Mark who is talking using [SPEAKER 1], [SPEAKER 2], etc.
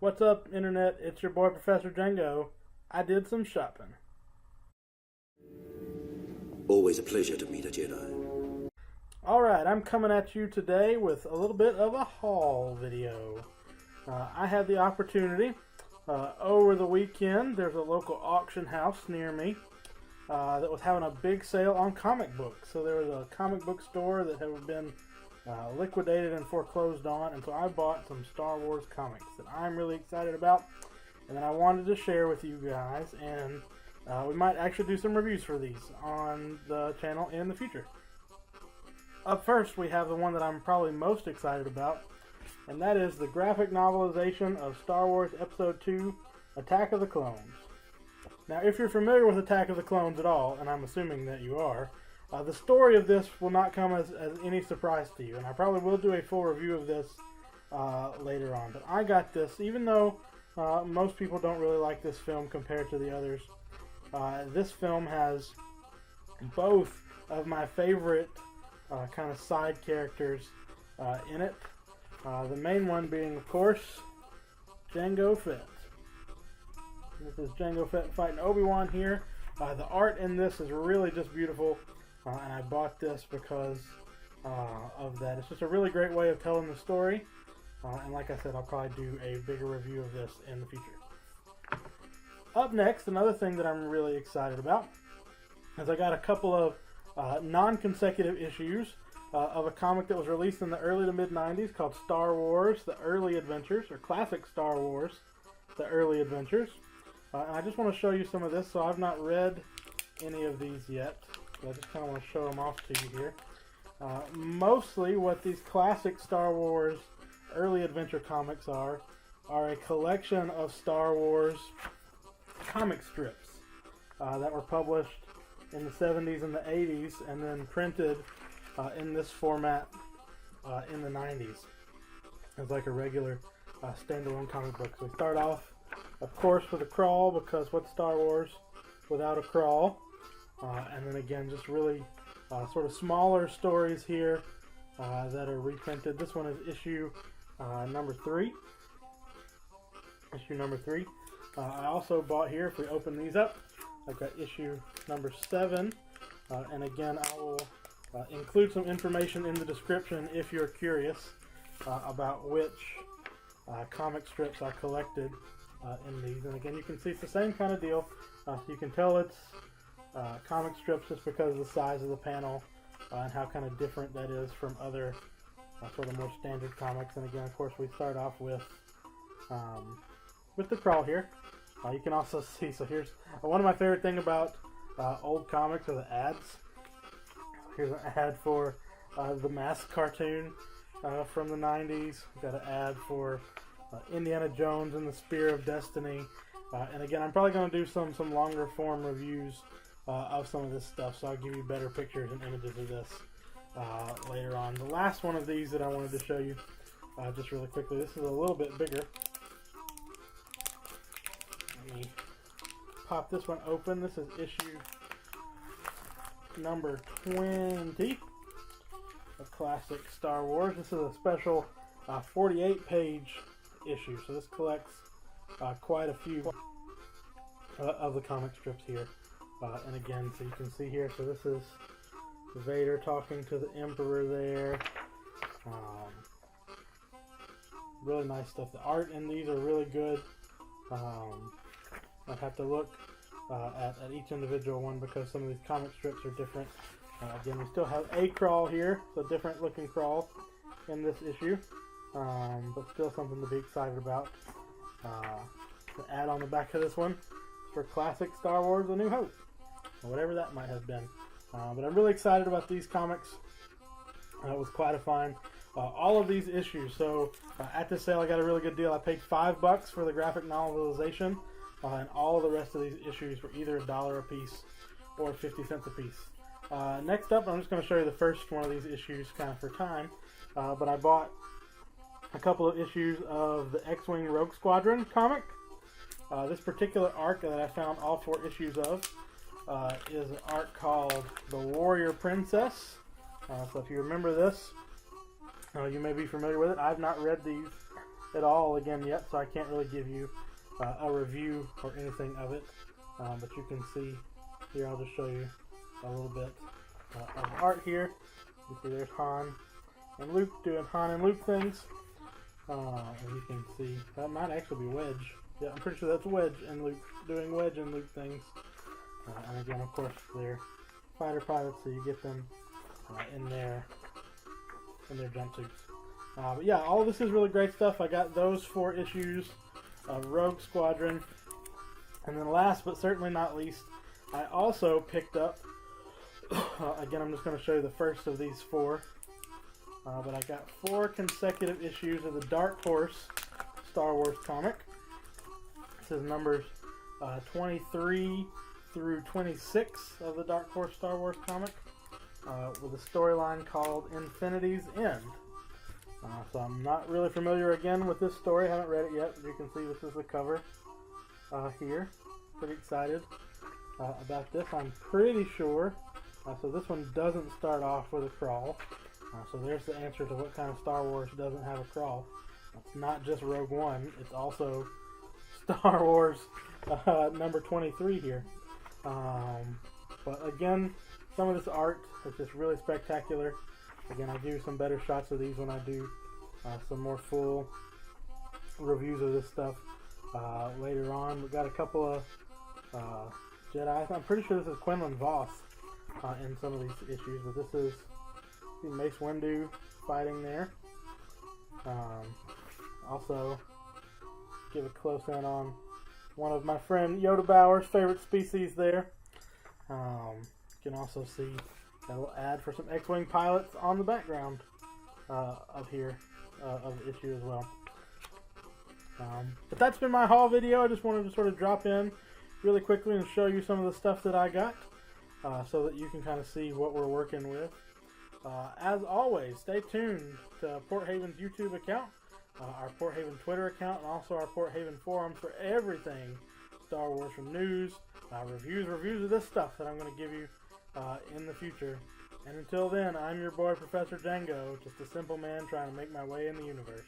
[SPEAKER 1] What's up, Internet? It's your boy, Professor Jango. I did some shopping.
[SPEAKER 2] Always a pleasure to meet a Jedi.
[SPEAKER 1] Alright, I'm coming at you today with a little bit of a haul video. I had the opportunity over the weekend. There's a local auction house near me that was having a big sale on comic books. So there was a comic book store that had been liquidated and foreclosed on, and so I bought some Star Wars comics that I'm really excited about and that I wanted to share with you guys, and we might actually do some reviews for these on the channel in the future. Up first, we have the one that I'm probably most excited about, and that is the graphic novelization of Star Wars Episode 2, Attack of the Clones. Now, if you're familiar with Attack of the Clones at all, and I'm assuming that you are, the story of this will not come as any surprise to you, and I probably will do a full review of this later on. But I got this, even though most people don't really like this film compared to the others. This film has both of my favorite kind of side characters in it. The main one being, of course, Jango Fett. This is Jango Fett fighting Obi-Wan here. The art in this is really just beautiful, and I bought this because of that. It's just a really great way of telling the story, and like I said, I'll probably do a bigger review of this in the future. Up next, another thing that I'm really excited about is I got a couple of non-consecutive issues of a comic that was released in the early to mid-90s called Star Wars, The Early Adventures, or Classic Star Wars, The Early Adventures. And I just want to show you some of this. So I've not read any of these yet, so I just kind of want to show them off to you here. Mostly what these classic Star Wars early adventure comics are a collection of Star Wars comic strips that were published in the 70s and the 80s and then printed in this format in the 90s as like a regular standalone comic book. So we start off, of course, with a crawl, because what's Star Wars without a crawl? And then again, just really sort of smaller stories here that are reprinted. This one is issue number 3. Issue number 3. I also bought here, if we open these up, I've got issue number 7. And again, I will include some information in the description if you're curious about which comic strips I collected in these. And again, you can see it's the same kind of deal. So you can tell it's comic strips just because of the size of the panel and how kind of different that is from other sort of more standard comics. And again, of course, we start off with the crawl here. You can also see, so here's one of my favorite thing about old comics are the ads. Here's an ad for the Mask cartoon from the 90s. We've got an ad for Indiana Jones and the Spear of Destiny. And again, I'm probably going to do some longer form reviews of some of this stuff, so I'll give you better pictures and images of this later on. The last one of these that I wanted to show you just really quickly, this is a little bit bigger. Let me pop this one open. This is issue number 20 of Classic Star Wars. This is a special 48-page issue, so this collects quite a few of the comic strips here. And again, so you can see here, so this is Vader talking to the Emperor there. Really nice stuff. The art in these are really good. I'd have to look at each individual one because some of these comic strips are different. Again, we still have a crawl here, so different looking crawl in this issue, but still something to be excited about. The ad on the back of this one is for Classic Star Wars: A New Hope, or whatever that might have been. But I'm really excited about these comics. It was quite a find. All of these issues, so at this sale I got a really good deal. I paid $5 for the graphic novelization, and all of the rest of these issues were either $1 a piece or 50 cents a piece. Next up, I'm just going to show you the first one of these issues kind of for time, but I bought a couple of issues of the X-Wing Rogue Squadron comic. This particular arc that I found all 4 issues of is an arc called The Warrior Princess. So if you remember this, you may be familiar with it. I've not read these it all again yet, so I can't really give you a review or anything of it. But you can see here, I'll just show you a little bit of art here. You see there's Han and Luke doing Han and Luke things. And you can see, that might actually be Wedge. Yeah, I'm pretty sure that's Wedge and Luke doing Wedge and Luke things. And again, of course, they're fighter pilots, so you get them in their jumpsuits. But yeah, all this is really great stuff. I got those 4 issues of Rogue Squadron. And then last but certainly not least, I also picked up, again, I'm just going to show you the first of these 4. But I got 4 consecutive issues of the Dark Horse Star Wars comic. This is numbers 23 through 26 of the Dark Horse Star Wars comic, with a storyline called Infinity's End. So I'm not really familiar again with this story. I haven't read it yet, but you can see this is the cover here. Pretty excited about this. I'm pretty sure. So this one doesn't start off with a crawl. So there's the answer to what kind of Star Wars doesn't have a crawl. It's not just Rogue One. It's also Star Wars number 23 here. But again, some of this art is just really spectacular. Again, I'll give you some better shots of these when I do some more full reviews of this stuff later on. We've got a couple of Jedi. I'm pretty sure this is Quinlan Voss in some of these issues, but this is Mace Windu fighting there. Also, give a close in on one of my friend Yoda Bauer's favorite species there. You can also see a little ad for some X-Wing pilots on the background of here, of the issue as well. But that's been my haul video. I just wanted to sort of drop in really quickly and show you some of the stuff that I got, so that you can kind of see what we're working with. As always, stay tuned to Port Haven's YouTube account, our Port Haven Twitter account, and also our Port Haven forums for everything Star Wars, from news, reviews of this stuff that I'm going to give you in the future. And until then, I'm your boy, Professor Jango, just a simple man trying to make my way in the universe.